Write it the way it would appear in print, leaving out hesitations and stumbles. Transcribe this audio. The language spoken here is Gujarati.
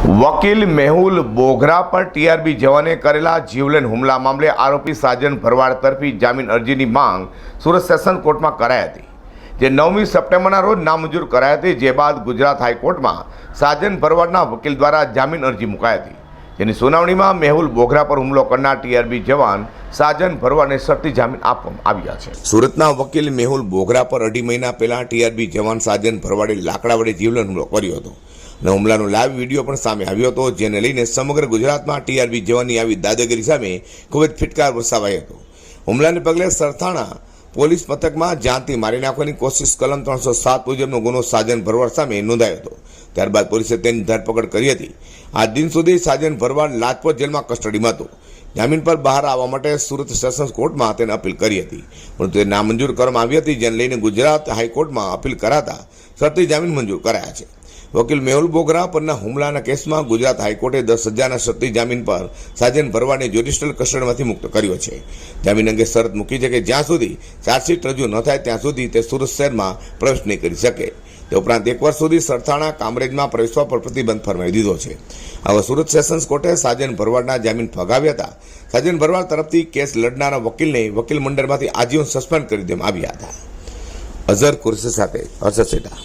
વકીલ મેહુલ બોગરા પર ટીઆરબી જવાને કરેલા જીવલેણ હુમલા મામલે આરોપી સાજન ભરવાડ તરફી જામીન અરજીની માંગ સુરત સેશન્સ કોર્ટમાં કરાઈ હતી, જે 9મી સપ્ટેમ્બરના રોજ નામંજૂર કરાઈ હતી. જે બાદ ગુજરાત હાઈકોર્ટમાં સાજન ભરવાડના વકીલ દ્વારા જામીન અરજી મુકાઈ હતી, જેની સુનાવણીમાં મેહુલ બોગરા પર હુમલો કરનાર ટીઆરબી જવાન સાજન ભરવાડને શરતી જામીન આપવામાં આવ્યા છે. સુરતના વકીલ મેહુલ બોગરા પર 2.5 મહિના પહેલા ટીઆરબી જવાન સાજન ભરવાડે લાકડા વડે જીવલેણ હુમલો કર્યો હતો અને હુમલાનો લાઈવ વિડીયો પણ સામે આવ્યો હતો, જેને લઈને સમગ્ર ગુજરાતમાં ટીઆરબી જવાનની આવી દાદાગીરી સામે ખૂબ જ ફિટકાર વરસાવાયો હતો. હુમલાને પગલે સરથાણા પોલીસ મથકમાં જાનથી મારી નાખવાની કોશિશ કલમ 307 મુજબનો ગુનો સાજન ભરવાડ સામે નોંધાયો હતો. ત્યારબાદ પોલીસે તેની ધરપકડ કરી હતી. આજ દિન સુધી સાજન ભરવાડ લાજપોર જેલમાં કસ્ટડીમાં હતો. જામીન પર બહાર આવવા માટે સુરત સેશન્સ કોર્ટમાં તેને અપીલ કરી હતી, પરંતુ તે નામંજૂર કરવામાં આવી હતી, જેને લઈને ગુજરાત હાઈકોર્ટમાં અપીલ કરાતા શરતી જામીન મંજૂર કરાયા છે. વકીલ મેહુલ બોગરા પરના હુમલાના કેસમાં ગુજરાત હાઈકોર્ટે 10,000ના શરતી જામીન પર સાજન ભરવાડને જ્યુડિશિયલ કસ્ટડીમાંથી મુક્ત કર્યો છે. જામીન અંગે શરત મૂકી છે કે જ્યાં સુધી ચાર્જશીટ રજૂ ન થાય ત્યાં સુધી તે સુરત શહેરમાં પ્રવેશ નહીં કરી શકે. તે ઉપરાંત 1 વર્ષ સુધી સરથાણા કામરેજમાં પ્રવેશવા પર પ્રતિબંધ ફરમાવી દીધો છે. હવે સુરત સેશન્સ કોર્ટે સાજન ભરવાડના જામીન ફગાવ્યા હતા. સાજન ભરવાડ તરફથી કેસ લડનારા વકીલને વકીલ મંડળમાંથી આજીવન સસ્પેન્ડ કરી દેવામાં આવ્યા હતા. અઝર કુરેશી સાથે હર્ષદ સેઠા.